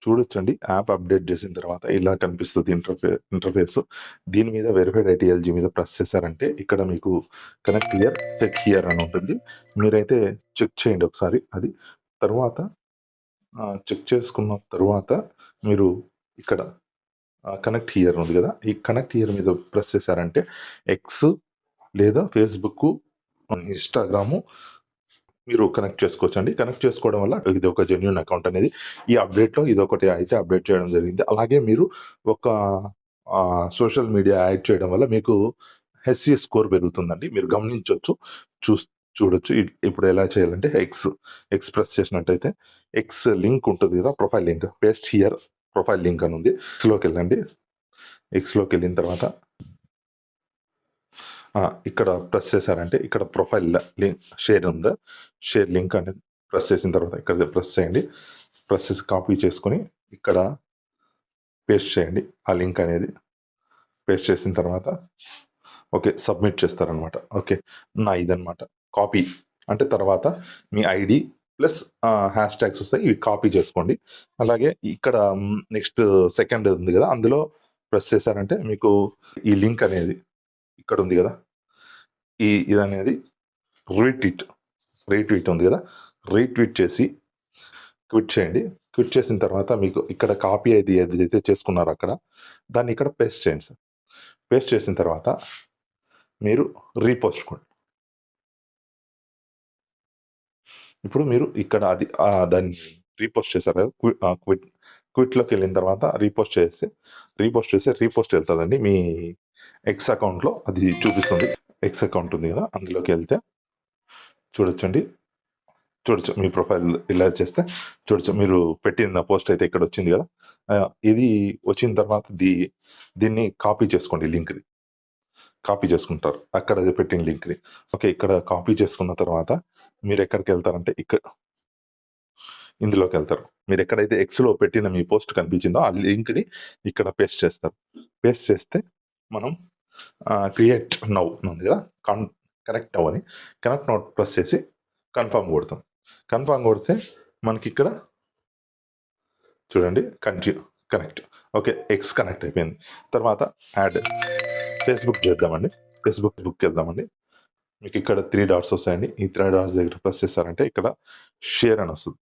చూడొచ్చండి. App update చేసిన తర్వాత ఇలా కనిపిస్తది ఇంటర్ఫేస్. దీని మీద వెరిఫైడ్ ఐటీఎల్జీ మీద ప్రెస్ చేశారంటే ఇక్కడ మీకు కనెక్ట్ హియర్, చెక్ హియర్ అని ఉంటుంది. మీరైతే చెక్ చేయండి ఒకసారి అది. తరువాత చెక్ చేసుకున్న తరువాత మీరు ఇక్కడ కనెక్ట్ హియర్ ఉంది కదా! ఈ కనెక్ట్ హియర్ మీద ప్రెస్ చేశారంటే ఎక్స్ లేదా ఫేస్‌బుక్కు, ఇన్‌స్టాగ్రాము మీరు కనెక్ట్ చేసుకోవచ్చండి. కనెక్ట్ చేసుకోవడం వల్ల ఇది ఒక జెన్యూన్ అకౌంట్ అనేది. ఈ అప్డేట్‌లో ఇదొకటి అయితే అప్డేట్ చేయడం జరిగింది. అలాగే మీరు ఒక సోషల్ మీడియా యాడ్ చేయడం వల్ల మీకు హెచ్‌సిఎస్ స్కోర్ పెరుగుతుందండి. మీరు గమనించొచ్చు. చూడొచ్చు. ఇప్పుడు ఎలా చేయాలంటే ఎక్స్ ప్రెస్ చేసినట్టయితే ఎక్స్ లింక్ ఉంటుంది కదా! Profile link. Paste here profile link అని ఉంది. ఎక్స్‌లోకెళ్ళండి. ఎక్స్‌లోకెళ్ళిన తర్వాత ఇక్కడ ప్రెస్ చేశారంటే ఇక్కడ ప్రొఫైల్ లింక్ షేర్ ఉందా? షేర్ లింక్ అనేది ప్రెస్ చేసిన తర్వాత ఇక్కడ ప్రెస్ చేయండి. ప్రెస్ చేసి కాపీ చేసుకొని ఇక్కడ పేస్ట్ చేయండి ఆ లింక్ అనేది. పేస్ట్ చేసిన తర్వాత ఓకే. సబ్మిట్ చేస్తారనమాట. ఓకే. ఇదనమాట. కాపీ అంటే తర్వాత మీ ఐడీ ప్లస్ హ్యాష్ ట్యాగ్స్ వస్తాయి. ఇవి కాపీ చేసుకోండి. అలాగే ఇక్కడ నెక్స్ట్ సెకండ్ ఉంది కదా! అందులో ప్రెస్ చేశారంటే మీకు ఈ లింక్ అనేది ఇక్కడ ఉంది కదా! ఇదనేది రీట్వీట్ ఉంది కదా! రీట్వీట్ చేసి క్విట్ చేయండి. క్విట్ చేసిన తర్వాత మీకు ఇక్కడ కాపీ ఏదైతే చేసుకున్నారో అక్కడ దాన్ని ఇక్కడ పేస్ట్ చేయండి సార్. పేస్ట్ చేసిన తర్వాత మీరు రీపోస్ట్ కొట్టండి. ఇప్పుడు మీరు ఇక్కడ అది దాన్ని రీపోస్ట్ చేశారు కదా! క్విట్‌లోకి వెళ్ళిన తర్వాత రీపోస్ట్ వెళ్తదండి. మీ ఎక్స్ అకౌంట్‌లో అది చూపిస్తుంది. ఎక్స్ అకౌంట్ ఉంది కదా! అందులోకి వెళ్తే చూడొచ్చండి. మీ ప్రొఫైల్ ఇలా చేస్తే చూడొచ్చు. మీరు పెట్టిన పోస్ట్ అయితే ఇక్కడ వచ్చింది కదా! ఇది వచ్చిన తర్వాత దీన్ని కాపీ చేసుకోండి లింక్‌ని. కాపీ చేసుకుంటారు. అక్కడ పెట్టిన లింక్‌ని. ఓకే. ఇక్కడ కాపీ చేసుకున్న తర్వాత మీరెక్కడికెళ్తారంటే ఇందులోకెళ్తారు. మీరెక్కడైతే ఎక్స్‌లో పెట్టిన మీ పోస్ట్ కనిపించిందో ఆ లింక్‌ని ఇక్కడ పేస్ట్ చేస్తారు. పేస్ట్ చేస్తే మనం క్రియేట్ నౌ ఉంది కదా! కనెక్ట్ నౌ అని కనెక్ట్ నౌ ప్రెస్ చేసి కన్ఫర్మ్ కొడతాం. కన్ఫర్మ్ కొడితే మనకిక్కడ చూడండి కనెక్ట్. ఓకే. ఎక్స్ కనెక్ట్ అయిపోయింది. తర్వాత యాడ్ ఫేస్‌బుక్ చేద్దామండి. ఫేస్‌బుక్‌కెళ్దామండి. మీకు ఇక్కడ 3 డాట్స్ వస్తాయండి. ఈ 3 డాట్స్ దగ్గర ప్రెస్ చేశారంటే ఇక్కడ షేర్ అని వస్తుంది.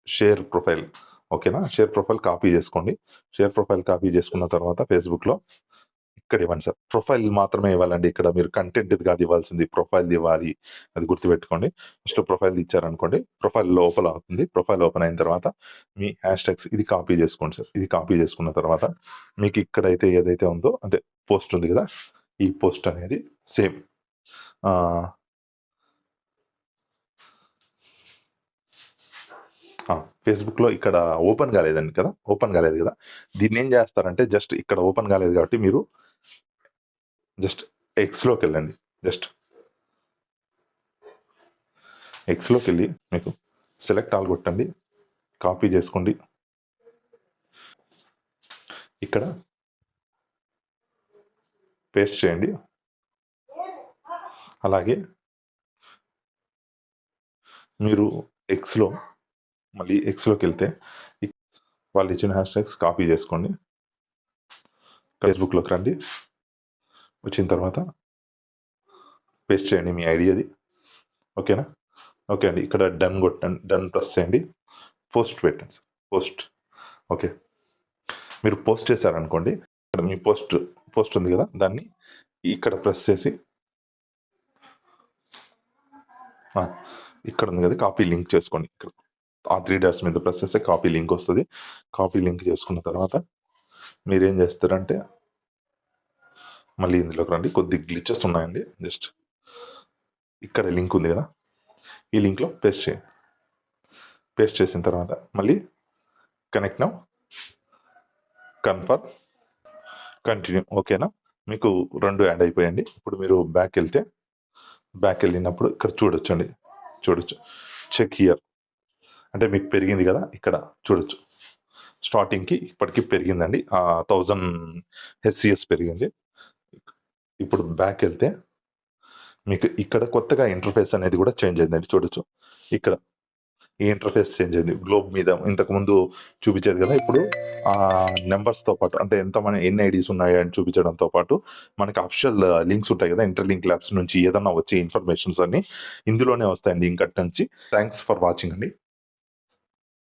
షేర్ ప్రొఫైల్ ఓకేనా? షేర్ ప్రొఫైల్ కాపీ చేసుకోండి. షేర్ ప్రొఫైల్ కాపీ చేసుకున్న తర్వాత ఫేస్‌బుక్‌లో ఇక్కడ ఇవ్వండి సార్. ప్రొఫైల్ మాత్రమే ఇవ్వాలండి. ఇక్కడ మీరు కంటెంట్‌ది కాదు ఇవ్వాల్సింది. ప్రొఫైల్‌ది ఇవ్వాలి. అది గుర్తుపెట్టుకోండి. ఫస్ట్ ప్రొఫైల్ ఇచ్చారనుకోండి. ప్రొఫైల్ లోపల అవుతుంది. ప్రొఫైల్ ఓపెన్ అయిన తర్వాత మీ హ్యాష్ ట్యాగ్స్ ఇది కాపీ చేసుకోండి సార్. ఇది కాపీ చేసుకున్న తర్వాత మీకు ఇక్కడైతే ఏదైతే ఉందో అంటే పోస్ట్ ఉంది కదా! ఈ పోస్ట్ అనేది సేమ్ ఫేస్‌బుక్‌లో ఇక్కడ ఓపెన్ కాలేదండి కదా! ఓపెన్ కాలేదు కదా! దీన్నేం చేస్తారంటే జస్ట్ ఇక్కడ ఓపెన్ కాలేదు కాబట్టి మీరు జస్ట్ ఎక్స్‌లోకెళ్ళండి. ఎక్స్‌లోకెళ్ళి మీకు సెలెక్ట్ ఆల్ కొట్టండి. కాపీ చేసుకోండి. ఇక్కడ పేస్ట్ చేయండి. అలాగే మీరు మళ్ళీ ఎక్స్‌లోకెళ్తే వాళ్ళు ఇచ్చిన హ్యాష్ ట్యాగ్స్ కాపీ చేసుకోండి. ఫేస్‌బుక్‌లోకి రండి. వచ్చిన తర్వాత పేస్ట్ చేయండి మీ ఐడీ అది. ఓకేనా? ఓకే అండి. ఇక్కడ డన్ కొట్టండి. డన్ ప్రెస్ చేయండి. పోస్ట్ పెట్టండి సార్. ఓకే. మీరు పోస్ట్ చేశారనుకోండి. ఇక్కడ మీ పోస్ట్ ఉంది కదా! దాన్ని ఇక్కడ ప్రెస్ చేసి ఇక్కడ ఉంది కదా! కాపీ లింక్ చేసుకోండి. ఇక్కడ ఆ 3 డాట్స్ మీద ప్రెస్ చేస్తే కాపీ లింక్ వస్తది. కాపీ లింక్ చేసుకున్న తర్వాత మీరేం చేస్తారంటే మళ్ళీ ఇందులోకి రండి. కొద్ది గ్లిచెస్ ఉన్నాయండి. జస్ట్ ఇక్కడ లింక్ ఉంది కదా! ఈ లింక్‌లో పేస్ట్ చేయండి. పేస్ట్ చేసిన తర్వాత మళ్ళీ కనెక్ట్ నౌ, కన్ఫర్మ్, కంటిన్యూ ఓకేనా? మీకు 2 యాడ్ అయిపోయాయండి. ఇప్పుడు మీరు బ్యాక్‌కెళ్ళినప్పుడు ఇక్కడ చూడొచ్చు. చెక్ హియర్ అంటే మీకు పెరిగింది కదా! ఇక్కడ చూడొచ్చు. స్టార్టింగ్‌కి ఇప్పటికి పెరిగిందండి. 1000 హెచ్‌సిఎస్ పెరిగింది. ఇప్పుడు బ్యాక్‌కెళ్తే మీకు ఇక్కడ కొత్తగా ఇంటర్ఫేస్ అనేది కూడా చేంజ్ అయిందండి. చూడొచ్చు. ఇక్కడ ఈ ఇంటర్ఫేస్ చేంజ్ అయింది. గ్లోబ్ మీద ఇంతకుముందు చూపించేది కదా! ఇప్పుడు నంబర్స్‌తో పాటు అంటే ఎన్ని ఐడీస్ ఉన్నాయి అని చూపించడంతో పాటు మనకి అఫిషియల్ లింక్స్ ఉంటాయి కదా! ఇంటర్‌లింక్ ల్యాబ్స్ నుంచి ఏదన్నా వచ్చే ఇన్ఫర్మేషన్స్ అన్నీ ఇందులోనే వస్తాయండి ఇంకటి నుంచి. థాంక్స్ ఫర్ వాచింగ్ అండి.